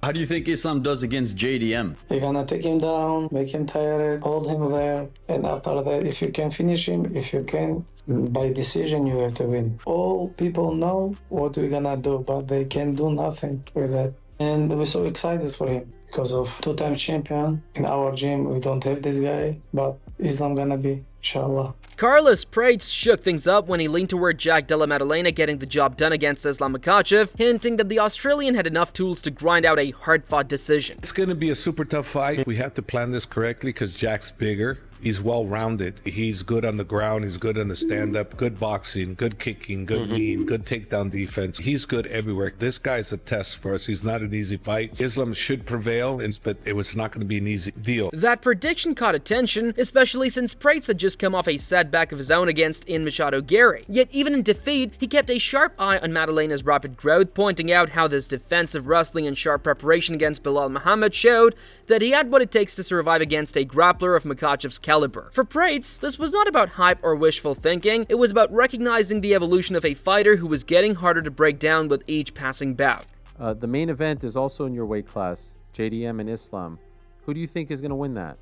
How do you think Islam does against JDM? You're gonna take him down, make him tired, hold him there, and after that, if you can finish him, if you can, by decision, you have to win. All people know what we're gonna do, but they can do nothing with that. And we're so excited for him because of two-time champion. In our gym, we don't have this guy, but Islam gonna be, inshallah. Carlos Prates shook things up when he leaned toward Della Maddalena getting the job done against Islam Makhachev, hinting that the Australian had enough tools to grind out a hard-fought decision. It's going to be a super tough fight. We have to plan this correctly because Jack's bigger. He's well-rounded. He's good on the ground. He's good on the stand-up. Good boxing, good kicking, good lean, good takedown defense. He's good everywhere. This guy's a test for us. He's not an easy fight. Islam should prevail, but it was not going to be an easy deal. That prediction caught attention, especially since Prates had just come off a setback of his own against Ian Machado Gary. Yet even in defeat, he kept a sharp eye on Maddalena's rapid growth, pointing out how this defensive wrestling and sharp preparation against Belal Muhammad showed that he had what it takes to survive against a grappler of Makhachev's caliber. For Prates, this was not about hype or wishful thinking, it was about recognizing the evolution of a fighter who was getting harder to break down with each passing bout. The main event is also in your weight class, JDM and Islam. Who do you think is going to win that?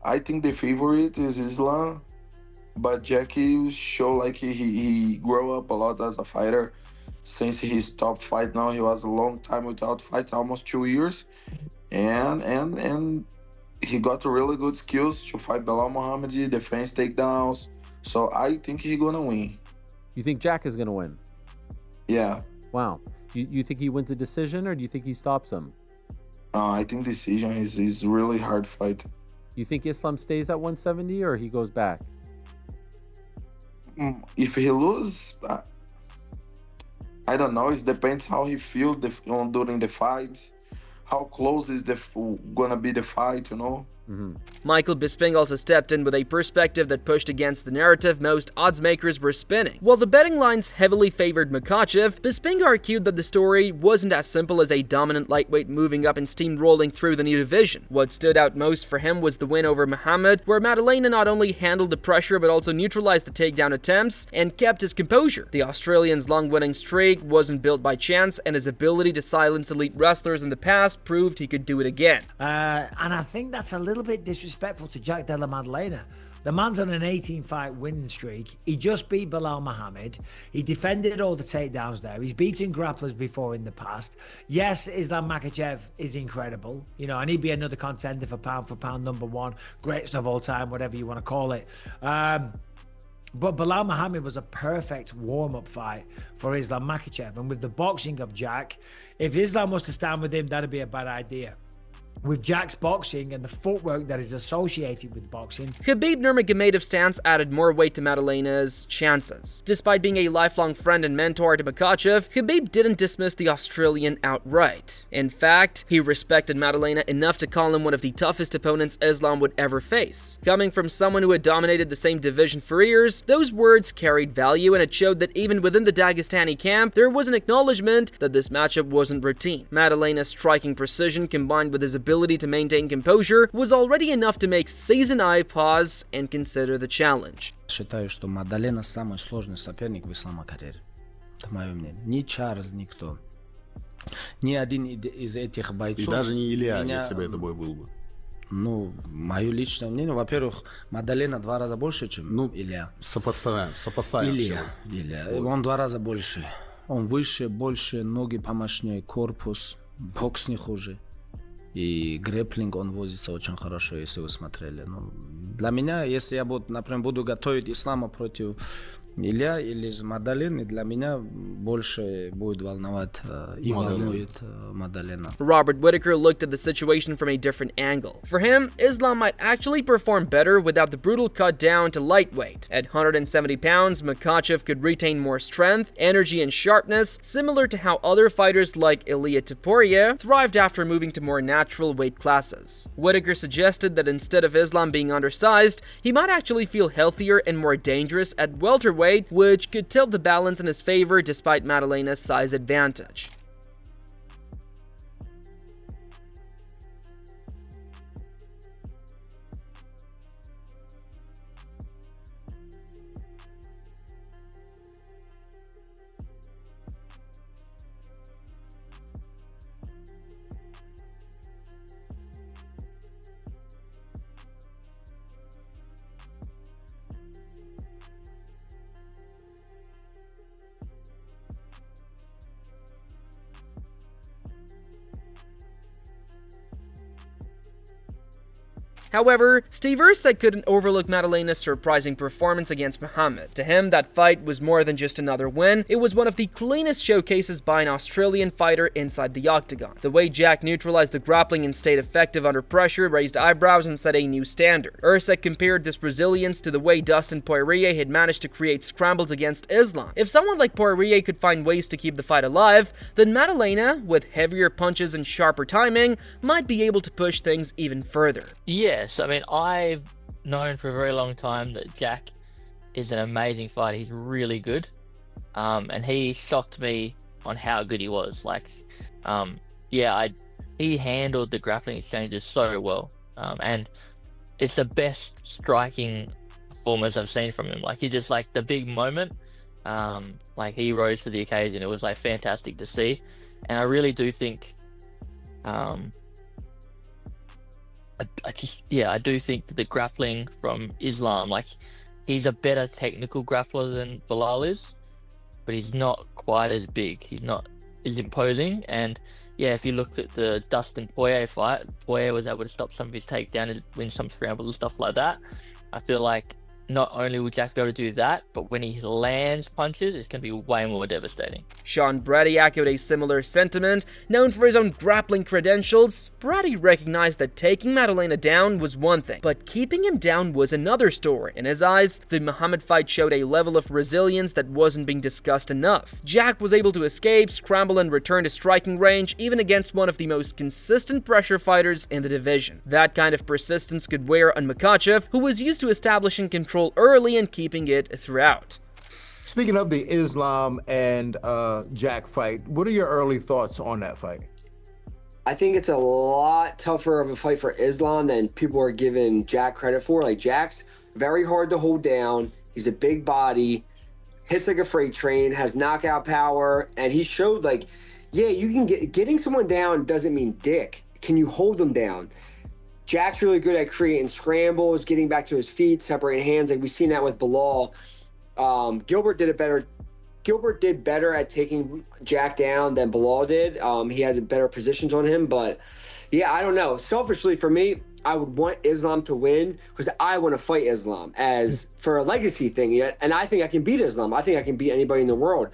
I think the favorite is Islam, but Jackie show like he grew up a lot as a fighter. Since he stopped fight now, he was a long time without fight, almost 2 years, and he got really good skills to fight Belal Muhammad, defense takedowns. So I think he's gonna win. You think Jack is going to win? Yeah. Wow. You think he wins a decision, or do you think he stops him? I think decision is really hard fight. You think Islam stays at 170 or he goes back? If he lose, I don't know. It depends how he feels during the fights. How close is gonna be the fight, you know? Michael Bisping also stepped in with a perspective that pushed against the narrative most odds makers were spinning. While the betting lines heavily favored Makhachev, Bisping argued that the story wasn't as simple as a dominant lightweight moving up and steamrolling through the new division. What stood out most for him was the win over Muhammad, where Maddalena not only handled the pressure but also neutralized the takedown attempts and kept his composure. The Australian's long winning streak wasn't built by chance, and his ability to silence elite wrestlers in the past proved he could do it again. And I think that's a little bit disrespectful to Jack Della Maddalena. The man's on an 18-fight winning streak. He just beat Belal Muhammad. He defended all the takedowns there. He's beaten grapplers before in the past. Yes, Islam Makhachev is incredible, you know, and he'd be another contender for pound #1, greatest of all time, whatever you want to call it. But Belal Muhammad was a perfect warm-up fight for Islam Makhachev. And with the boxing of Jack, if Islam was to stand with him, that'd be a bad idea. With Jack's boxing and the footwork that is associated with boxing, Khabib Nurmagomedov's stance added more weight to Maddalena's chances. Despite being a lifelong friend and mentor to Makhachev, Khabib didn't dismiss the Australian outright. In fact, he respected Maddalena enough to call him one of the toughest opponents Islam would ever face. Coming from someone who had dominated the same division for years, those words carried value, and it showed that even within the Dagestani camp, there was an acknowledgement that this matchup wasn't routine. Maddalena's striking precision combined with his ability to maintain composure was already enough to make seasoned eye pause and consider the challenge. Считаю, что Maddalena самый сложный соперник в ислама карьере. Это мое мнение. Ни Чарльз, никто. Ни один из этих бойцов. И даже не Илья, если бы это бой был бы. Ну, мое личное мнение. Во-первых, Maddalena 2 раза больше, чем Илья. Сопоставим. Илья. Он 2 раза больше. Он выше, больше, ноги помощнее, корпус, бокс не хуже. И грэпплинг он возится очень хорошо, если вы смотрели. Ну, для меня, если я например, буду готовить Ислама против Илья или Maddalena, для меня больше будет волновать и волнует Maddalena. Robert Whittaker looked at the situation from a different angle. For him, Islam might actually perform better without the brutal cut down to lightweight. At 170 pounds, Makhachev could retain more strength, energy, and sharpness, similar to how other fighters like Ilia Topuria thrived after moving to more natural weight classes. Whittaker suggested that instead of Islam being undersized, he might actually feel healthier and more dangerous at welterweight, which could tilt the balance in his favor despite Maddalena's size advantage. However, Steve Erceg couldn't overlook Maddalena's surprising performance against Muhammad. To him, that fight was more than just another win, it was one of the cleanest showcases by an Australian fighter inside the octagon. The way Jack neutralized the grappling and stayed effective under pressure raised eyebrows and set a new standard. Erceg compared this resilience to the way Dustin Poirier had managed to create scrambles against Islam. If someone like Poirier could find ways to keep the fight alive, then Maddalena, with heavier punches and sharper timing, might be able to push things even further. Yes, I mean, I've known for a very long time that Jack is an amazing fighter. He's really good. And he shocked me on how good he was. He handled the grappling exchanges so well. And it's the best striking performance I've seen from him. He just, the big moment, he rose to the occasion. It was, fantastic to see. And I really do think, I do think that the grappling from Islam, he's a better technical grappler than Bilal is, but he's not quite as big. He's not as imposing. And if you look at the Dustin Poirier fight, Poirier was able to stop some of his takedowns and win some scrambles and stuff like that. I feel like not only will Jack be able to do that, but when he lands punches, it's going to be way more devastating. Sean Brady echoed a similar sentiment. Known for his own grappling credentials, Brady recognized that taking Maddalena down was one thing, but keeping him down was another story. In his eyes, the Muhammad fight showed a level of resilience that wasn't being discussed enough. Jack was able to escape, scramble, and return to striking range even against one of the most consistent pressure fighters in the division. That kind of persistence could wear on Makhachev, who was used to establishing control early and keeping it throughout. Speaking of the Islam and Jack fight, what are your early thoughts on that fight? I think it's a lot tougher of a fight for Islam than people are giving Jack credit for. Jack's very hard to hold down. He's a big body, hits like a freight train, has knockout power, and he showed you can getting someone down doesn't mean dick. Can you hold them down? Jack's really good at creating scrambles, getting back to his feet, separating hands. We've seen that with Bilal. Gilbert did better at taking Jack down than Bilal did. He had better positions on him, but I don't know. Selfishly for me, I would want Islam to win because I want to fight Islam as for a legacy thing. And I think I can beat Islam. I think I can beat anybody in the world.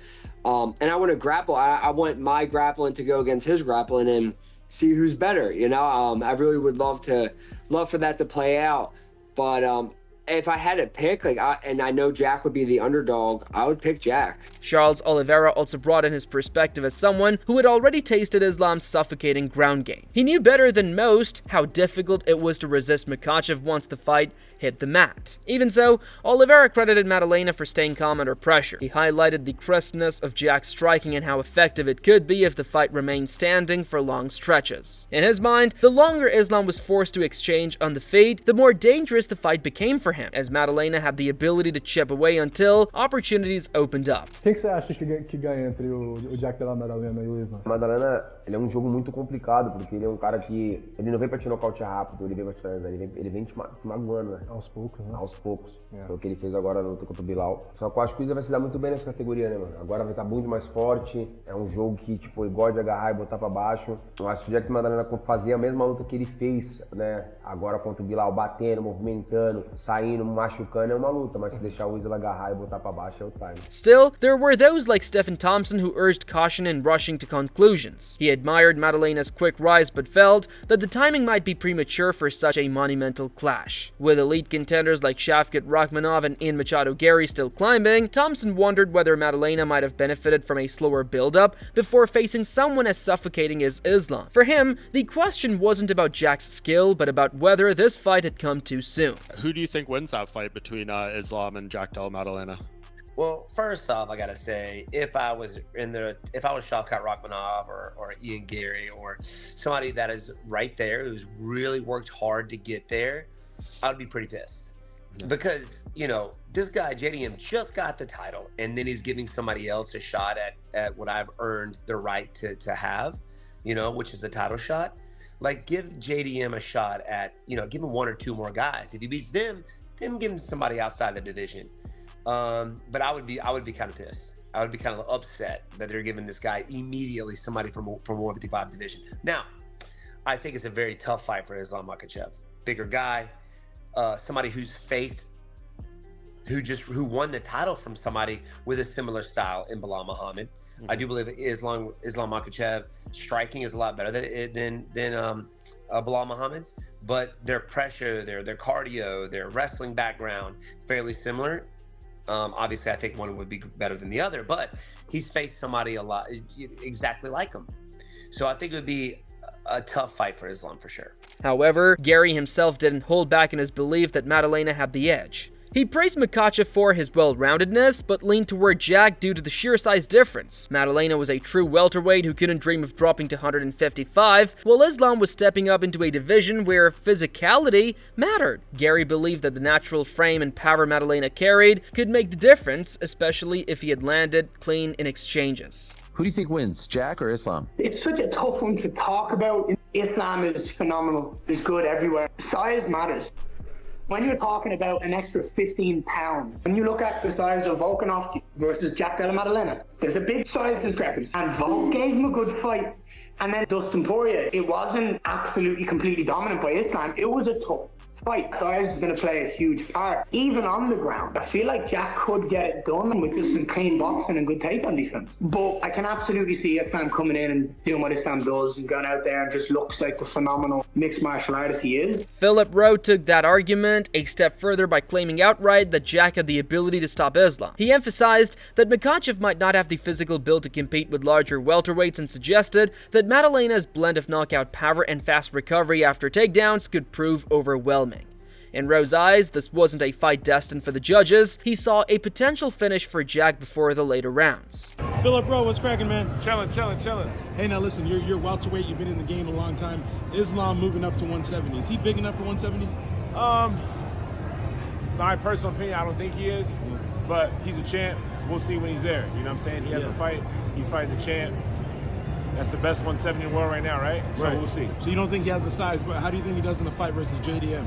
And I want to grapple. I want my grappling to go against his grappling and see who's better. I really would love for that to play out. But if I had to pick, and I know Jack would be the underdog, I would pick Jack. Charles Oliveira also brought in his perspective as someone who had already tasted Islam's suffocating ground game. He knew better than most how difficult it was to resist Makhachev once the fight hit the mat. Even so, Oliveira credited Maddalena for staying calm under pressure. He highlighted the crispness of Jack's striking and how effective it could be if the fight remained standing for long stretches. In his mind, the longer Islam was forced to exchange on the feet, the more dangerous the fight became for him, as Maddalena had the ability to chip away until opportunities opened up. O que você acha que ganha entre o Jack Della Maddalena e o Islam? Maddalena, ele é um jogo muito complicado, porque ele é um cara que ele não vem pra te nocautear rápido, ele vem pra te finalizar, ele vem te magoando, né? Aos poucos, né? Aos poucos. Foi o que ele fez agora na luta contra o Bilal. Só que eu acho que o Islam vai se dar muito bem nessa categoria, né, mano? Agora vai estar muito mais forte, é um jogo que, ele gosta de agarrar e botar pra baixo. Eu acho que o Jack Maddalena fazia a mesma luta que ele fez, né? Agora contra o Bilal, batendo, movimentando, saindo, machucando, é uma luta, mas se deixar o Islam agarrar e botar pra baixo é o time. Still, there were those like Stephen Thompson who urged caution in rushing to conclusions. He admired Maddalena's quick rise but felt that the timing might be premature for such a monumental clash. With elite contenders like Shavkat Rakhmonov and Ian Machado Gary still climbing, Thompson wondered whether Maddalena might have benefited from a slower build-up before facing someone as suffocating as Islam. For him, the question wasn't about Jack's skill, but about whether this fight had come too soon. Who do you think wins that fight between Islam and Jack Della Maddalena? Well, first off, I gotta say, if I was Shavkat Rakhmonov or Ian Gary or somebody that is right there who's really worked hard to get there, I'd be pretty pissed. Because, this guy, JDM, just got the title, and then he's giving somebody else a shot at what I've earned the right to have, which is the title shot. Give JDM a shot at, give him one or two more guys. If he beats them, then give him somebody outside the division. But I would be kind of pissed. I would be kind of upset that they're giving this guy immediately somebody from 155 division. Now, I think it's a very tough fight for Islam Makhachev. bigger guy, somebody who won the title from somebody with a similar style in Bilal Muhammad. I do believe that Islam Makhachev striking is a lot better than Bilal Muhammad's, but their pressure, their cardio, their wrestling background, fairly similar. Obviously, I think one would be better than the other, but he's faced somebody a lot exactly like him. So I think it would be a tough fight for Islam for sure. However, Gary himself didn't hold back in his belief that Maddalena had the edge. He praised Makhachev for his well-roundedness, but leaned toward Jack due to the sheer size difference. Maddalena was a true welterweight who couldn't dream of dropping to 155, while Islam was stepping up into a division where physicality mattered. Gary believed that the natural frame and power Maddalena carried could make the difference, especially if he had landed clean in exchanges. Who do you think wins, Jack or Islam? It's such a tough one to talk about. Islam is phenomenal. He's good everywhere. Size matters. When you're talking about an extra 15 pounds, when you look at the size of Volkanovski versus Jack Della Maddalena, there's a big size discrepancy. And Volk gave him a good fight. And then Dustin Poirier, it wasn't absolutely completely dominant by Islam. It was a tough fight. Size is going to play a huge part. Even on the ground, I feel like Jack could get it done with just some clean boxing and good takedown defense. But I can absolutely see Islam coming in and doing what Islam does and going out there and just looks like the phenomenal mixed martial artist he is. Philip Rowe took that argument a step further by claiming outright that Jack had the ability to stop Islam. He emphasized that Makhachev might not have the physical build to compete with larger welterweights and suggested that Maddalena's blend of knockout power and fast recovery after takedowns could prove overwhelming. In Rowe's eyes, this wasn't a fight destined for the judges. He saw a potential finish for Jack before the later rounds. Philip Rowe, what's cracking, man? Chilling. Hey, now listen, you're welterweight. You've been in the game a long time. Islam moving up to 170. Is he big enough for 170? My personal opinion, I don't think he is, but he's a champ. We'll see when he's there. You know what I'm saying? He has a fight. He's fighting the champ. That's the best 170 in the world right now, right? So we'll see. So you don't think he has the size, but how do you think he does in a fight versus JDM?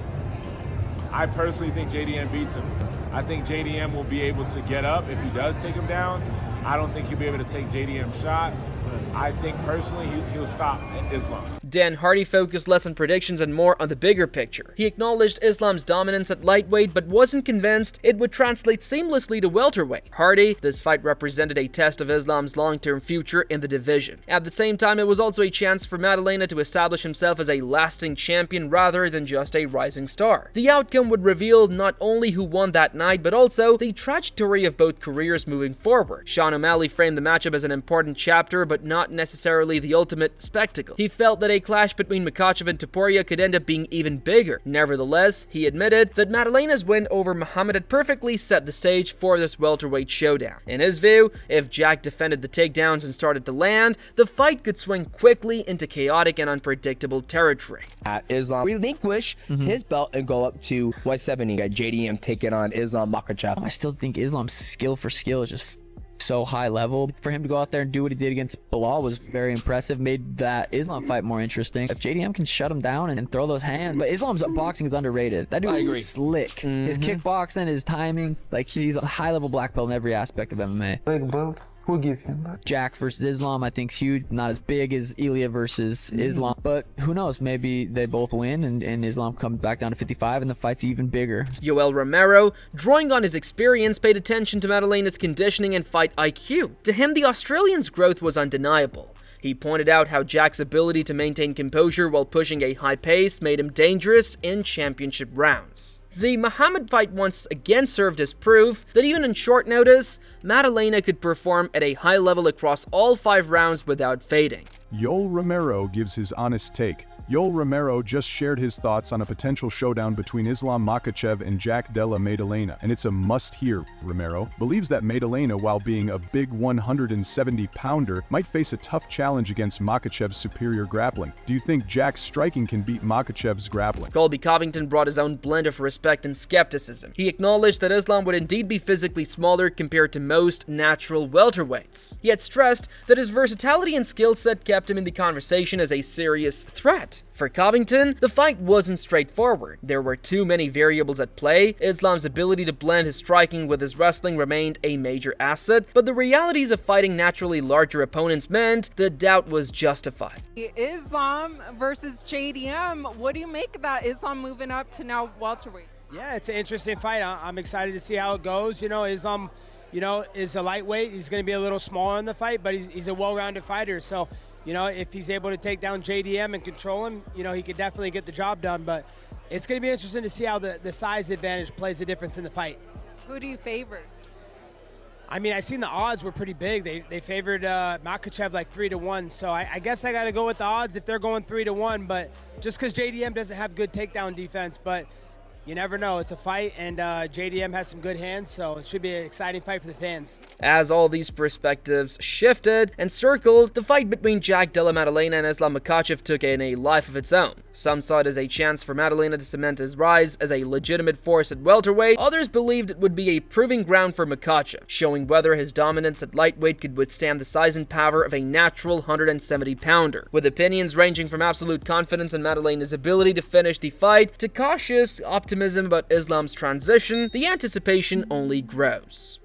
I personally think JDM beats him. I think JDM will be able to get up if he does take him down. I don't think he'll be able to take JDM shots. I think personally he'll stop Islam. Dan Hardy focused less on predictions and more on the bigger picture. He acknowledged Islam's dominance at lightweight but wasn't convinced it would translate seamlessly to welterweight. Hardy, this fight represented a test of Islam's long-term future in the division. At the same time, it was also a chance for Maddalena to establish himself as a lasting champion rather than just a rising star. The outcome would reveal not only who won that night but also the trajectory of both careers moving forward. Sean O'Malley framed the matchup as an important chapter but not necessarily the ultimate spectacle. He felt that a clash between Makhachev and Topuria could end up being even bigger. Nevertheless, he admitted that Maddalena's win over Muhammad had perfectly set the stage for this welterweight showdown. In his view, if Jack defended the takedowns and started to land, the fight could swing quickly into chaotic and unpredictable territory. Islam relinquish his belt and go up to 170. Got JDM taking on Islam Makhachev. I still think Islam's skill for skill is just so high level. For him to go out there and do what he did against Bilal was very impressive, made that Islam fight more interesting. If JDM can shut him down and throw those hands, but Islam's boxing is underrated. That dude is slick. His kickboxing, his timing, like he's a high level black belt in every aspect of MMA. Big belt. Who give him that? Jack versus Islam, I think, is huge. Not as big as Ilya versus Islam, but who knows? Maybe they both win and Islam comes back down to 55 and the fight's even bigger. Yoel Romero, drawing on his experience, paid attention to Maddalena's conditioning and fight IQ. To him, the Australian's growth was undeniable. He pointed out how Jack's ability to maintain composure while pushing a high pace made him dangerous in championship rounds. The Muhammad fight once again served as proof that even in short notice, Maddalena could perform at a high level across all 5 rounds without fading. Yoel Romero gives his honest take. Yoel Romero just shared his thoughts on a potential showdown between Islam Makhachev and Jack Della Maddalena, and it's a must-hear. Romero believes that Maddalena, while being a big 170-pounder, might face a tough challenge against Makhachev's superior grappling. Do you think Jack's striking can beat Makhachev's grappling? Colby Covington brought his own blend of respect and skepticism. He acknowledged that Islam would indeed be physically smaller compared to most natural welterweights, yet stressed that his versatility and skill set kept kept him in the conversation as a serious threat. For Covington, the fight wasn't straightforward. There were too many variables at play. Islam's ability to blend his striking with his wrestling remained a major asset, but the realities of fighting naturally larger opponents meant the doubt was justified. Islam versus JDM, what do you make of that? Islam moving up to now welterweight? Yeah, it's an interesting fight. I'm excited to see how it goes. You know, Islam, is a lightweight. He's going to be a little smaller in the fight, but he's a well-rounded fighter. So, if he's able to take down JDM and control him, he could definitely get the job done. But it's going to be interesting to see how the size advantage plays a difference in the fight. Who do you favor? I mean, I seen the odds were pretty big. They favored Makhachev like 3-1. So I guess I got to go with the odds if they're going 3-1. But just because JDM doesn't have good takedown defense, but you never know. It's a fight, and JDM has some good hands, so it should be an exciting fight for the fans. As all these perspectives shifted and circled, the fight between Jack Della Maddalena and Islam Makhachev took in a life of its own. Some saw it as a chance for Maddalena to cement his rise as a legitimate force at welterweight. Others believed it would be a proving ground for Makhachev, showing whether his dominance at lightweight could withstand the size and power of a natural 170-pounder, with opinions ranging from absolute confidence in Maddalena's ability to finish the fight to cautious optimism about Islam's transition. The anticipation only grows.